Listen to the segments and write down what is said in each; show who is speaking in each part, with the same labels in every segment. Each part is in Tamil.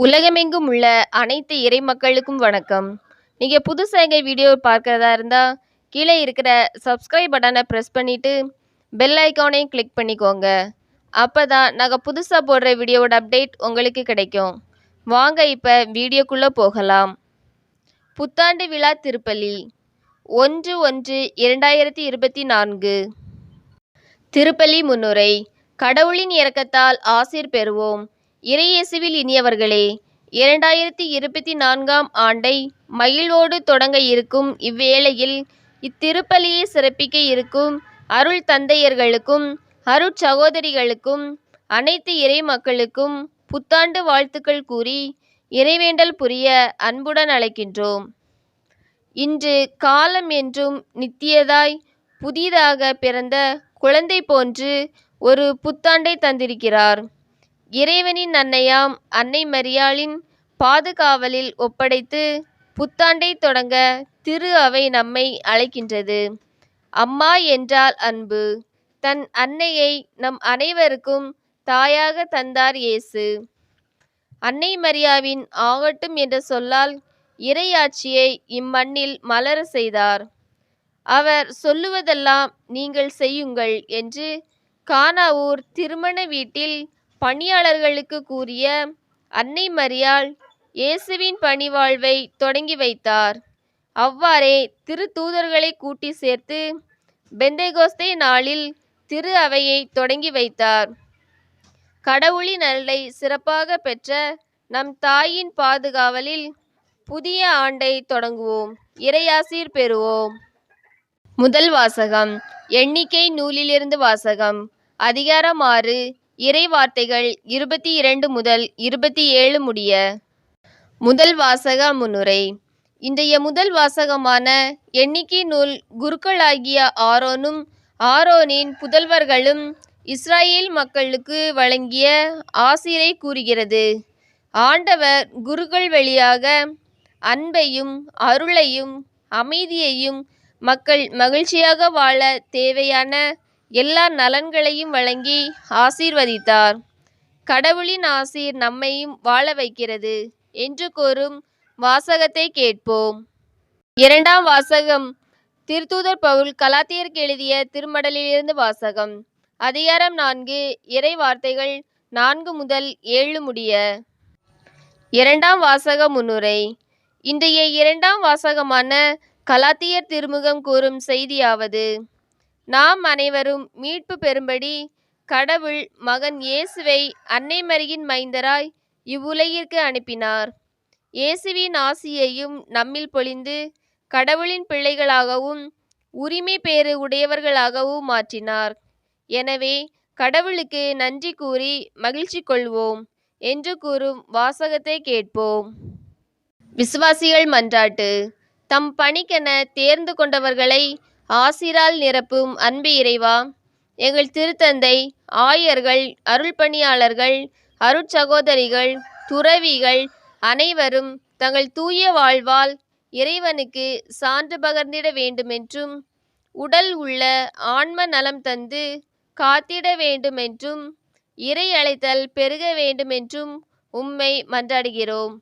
Speaker 1: உலகமெங்கும் உள்ள அனைத்து இறை மக்களுக்கும் வணக்கம். நீங்கள் புதுசாக எங்கள் வீடியோ பார்க்குறதா இருந்தால் கீழே இருக்கிற சப்ஸ்கிரைப் பட்டனை ப்ரெஸ் பண்ணிவிட்டு பெல் ஐக்கானையும் கிளிக் பண்ணிக்கோங்க. அப்போ தான் நாங்கள் புதுசாக போடுற வீடியோவோட அப்டேட் உங்களுக்கு கிடைக்கும். வாங்க இப்போ வீடியோக்குள்ளே போகலாம். புத்தாண்டு விழா திருப்பலி 1/1/2024. திருப்பலி முன்னுரை. கடவுளின் இரக்கத்தால் ஆசீர் பெறுவோம். இறையேசுவில் இனியவர்களே, 2024ஆம் ஆண்டை மகிழ்வோடு தொடங்க இருக்கும் இவ்வேளையில் இத்திருப்பலியை சிறப்பிக்க இருக்கும் அருள் தந்தையர்களுக்கும் அருட்சகோதரிகளுக்கும் அனைத்து இறை மக்களுக்கும் புத்தாண்டு வாழ்த்துக்கள் கூறி இறைவேண்டல் புரிய அன்புடன் அழைக்கின்றோம். இன்று காலம் என்றும் நித்தியதாய் புதிதாக பிறந்த குழந்தை போன்று ஒரு புத்தாண்டை தந்திருக்கிறார். இறைவனின் அன்னையாம் அன்னை மரியாளின் பாதுகாவலில் ஒப்படைத்து புத்தாண்டை தொடங்க திரு அவை நம்மை அழைக்கின்றது. அம்மா என்றால் அன்பு. தன் அன்னையை நம் அனைவருக்கும் தாயாக தந்தார் இயேசு. அன்னை மரியாவின் ஆகட்டும் என்ற சொல்லால் இறையாட்சியை இம்மண்ணில் மலர செய்தார். அவர் சொல்லுவதெல்லாம் நீங்கள் செய்யுங்கள் என்று கானாவூர் திருமண வீட்டில் பணியாளர்களுக்கு கூறிய அன்னை மரியாள் இயேசுவின் பணிவாழ்வை தொடங்கி வைத்தார். அவ்வாறே திருத்தூதர்களை கூட்டி சேர்த்து பெந்தேகோஸ்தே நாளில் திரு அவையை தொடங்கி வைத்தார். கடவுளின் அருளை சிறப்பாக பெற்ற நம் தாயின் பாதுகாவலில் புதிய ஆண்டை தொடங்குவோம். இறையாசீர் பெறுவோம். முதல் வாசகம். எண்ணிக்கை நூலிலிருந்து வாசகம். அதிகாரம் 6, இறை வார்த்தைகள் 22 முதல் 27 முடிய. முதல் வாசக முன்னுரை. இன்றைய முதல் வாசகமான எண்ணிக்கை நூல் குருக்களாகிய ஆரோனும் ஆரோனின் புதல்வர்களும் இஸ்ராயேல் மக்களுக்கு வழங்கிய ஆசீரை கூறுகிறது. ஆண்டவர் குருக்கள் வழியாக அன்பையும் அருளையும் அமைதியையும் மக்கள் மகிழ்ச்சியாக வாழ தேவையான எல்லா நலன்களையும் வழங்கி ஆசீர்வதித்தார். கடவுளின் ஆசீர் நம்மையும் வாழ வைக்கிறது என்று கூறும் வாசகத்தை கேட்போம். இரண்டாம் வாசகம். திருத்தூதர் பவுல் கலாத்தியருக்கு எழுதிய திருமடலிலிருந்து வாசகம். அதிகாரம் 4, இறை வார்த்தைகள் 4 முதல் 7 முடிய. இரண்டாம் வாசக முன்னுரை. இன்றைய இரண்டாம் வாசகமான கலாத்தியர் திருமுகம் கூறும் செய்தியாவது: நாம் அனைவரும் மீட்பு பெறும்படி கடவுள் மகன் இயேசுவை அன்னை மரியின் மைந்தராய் இவ்வுலகிற்கு அனுப்பினார். இயேசுவின் ஆசியையும் நம்மில் பொழிந்து கடவுளின் பிள்ளைகளாகவும் உரிமை பேறு உடையவர்களாகவும் மாற்றினார். எனவே கடவுளுக்கு நன்றி கூறி மகிழ்ச்சி கொள்வோம் என்று கூறும் வாசகத்தை கேட்போம். விசுவாசிகள் மன்றாட்டு. தம் பணிக்கென தேர்ந்து கொண்டவர்களை ஆசிரால் நிரப்பும் அன்பு இறைவா, எங்கள் திருத்தந்தை, ஆயர்கள், அருள் பணியாளர்கள், அருட்சகோதரிகள், துறவிகள் அனைவரும் தங்கள் தூய வாழ்வால் இறைவனுக்கு சான்று பகர்ந்திட வேண்டுமென்றும் உடல் உள்ள ஆன்ம நலம் தந்து காத்திட வேண்டுமென்றும் இறை அழைத்தல் பெருக வேண்டுமென்றும் உம்மை மன்றாடுகிறோம்.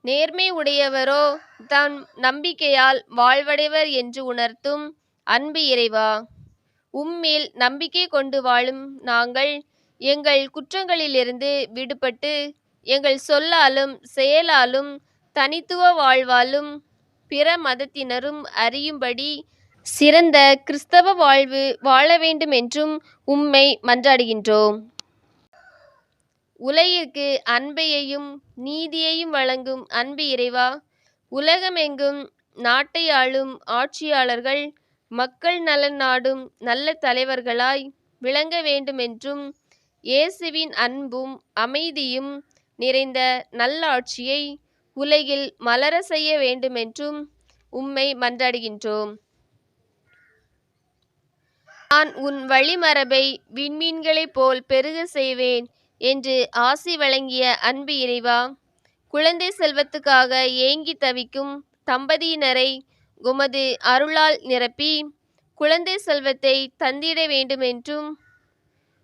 Speaker 1: நேர்மை உடையவரோ தம் நம்பிக்கையால் வாழ்வடைவர் என்று உணர்த்தும் அன்பு இறைவா, உம்மேல் நம்பிக்கை கொண்டு வாழும் நாங்கள் எங்கள் குற்றங்களிலிருந்து விடுபட்டு எங்கள் சொல்லாலும் செயலாலும் தனித்துவ வாழ்வாலும் பிற மதத்தினரும் அறியும்படி சிறந்த கிறிஸ்தவ வாழ்வு வாழ வேண்டுமென்றும் உம்மை மன்றாடுகின்றோம். உலகிற்கு அன்பையையும் நீதியையும் வழங்கும் அன்பு இறைவா, உலகமெங்கும் நாட்டை ஆளும் ஆட்சியாளர்கள் மக்கள் நலன் நாடும் நல்ல தலைவர்களாய் விளங்க வேண்டுமென்றும் இயேசுவின் அன்பும் அமைதியும் நிறைந்த நல்லாட்சியை உலகில் மலர செய்ய வேண்டுமென்றும் உம்மை மன்றாடுகின்றோம். நான் உன் வழிமரபை விண்மீன்களைப் போல் பெருக செய்வேன் என்று ஆசி வழங்கிய அன்பு இறைவா, குழந்தை செல்வத்துக்காக ஏங்கி தவிக்கும் தம்பதியினரை உமது அருளால் நிரப்பி குழந்தை செல்வத்தை தந்திட வேண்டுமென்றும்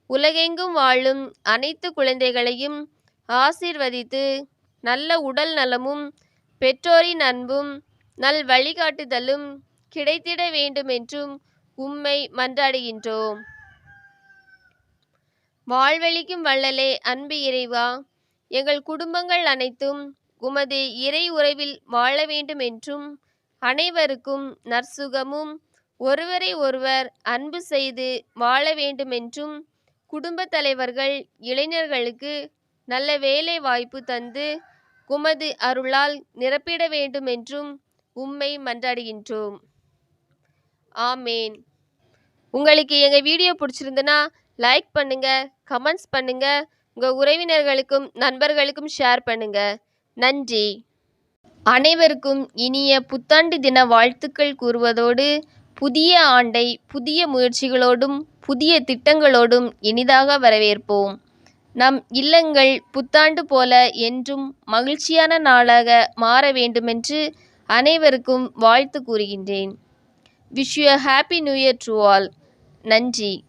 Speaker 1: உலகெங்கும் வாழும் அனைத்து குழந்தைகளையும் ஆசீர்வதித்து நல்ல உடல் நலமும் பெற்றோரின் அன்பும் நல் வழிகாட்டுதலும் கிடைத்திட வேண்டுமென்றும் உம்மை மன்றாடுகின்றோம். வாழ்வளிக்கும் வள்ளலே, அன்பு இறைவா, எங்கள் குடும்பங்கள் அனைத்தும் உமது இறை உறவில் வாழ வேண்டுமென்றும் அனைவருக்கும் நற்சுகமும் ஒருவரை ஒருவர் அன்பு செய்து வாழ வேண்டுமென்றும் குடும்ப தலைவர்கள் இளைஞர்களுக்கு நல்ல வேலை வாய்ப்பு தந்து உமது அருளால் நிரப்பிட வேண்டுமென்றும் உம்மை மன்றாடுகின்றோம். ஆமேன். உங்களுக்கு எங்கள் வீடியோ பிடிச்சிருந்துன்னா லைக் பண்ணுங்க, கமெண்ட்ஸ் பண்ணுங்க, உங்கள் உறவினர்களுக்கும் நண்பர்களுக்கும் ஷேர் பண்ணுங்க. நன்றி. அனைவருக்கும் இனிய புத்தாண்டு தின வாழ்த்துக்கள் கூறுவதோடு புதிய ஆண்டை புதிய முயற்சிகளோடும் புதிய திட்டங்களோடும் இனிதாக வரவேற்போம். நம் இல்லங்கள் புத்தாண்டு போல என்றும் மகிழ்ச்சியான நாளாக மாற வேண்டுமென்று அனைவருக்கும் வாழ்த்து கூறுகின்றேன். Wish you a happy new year to all. நன்றி.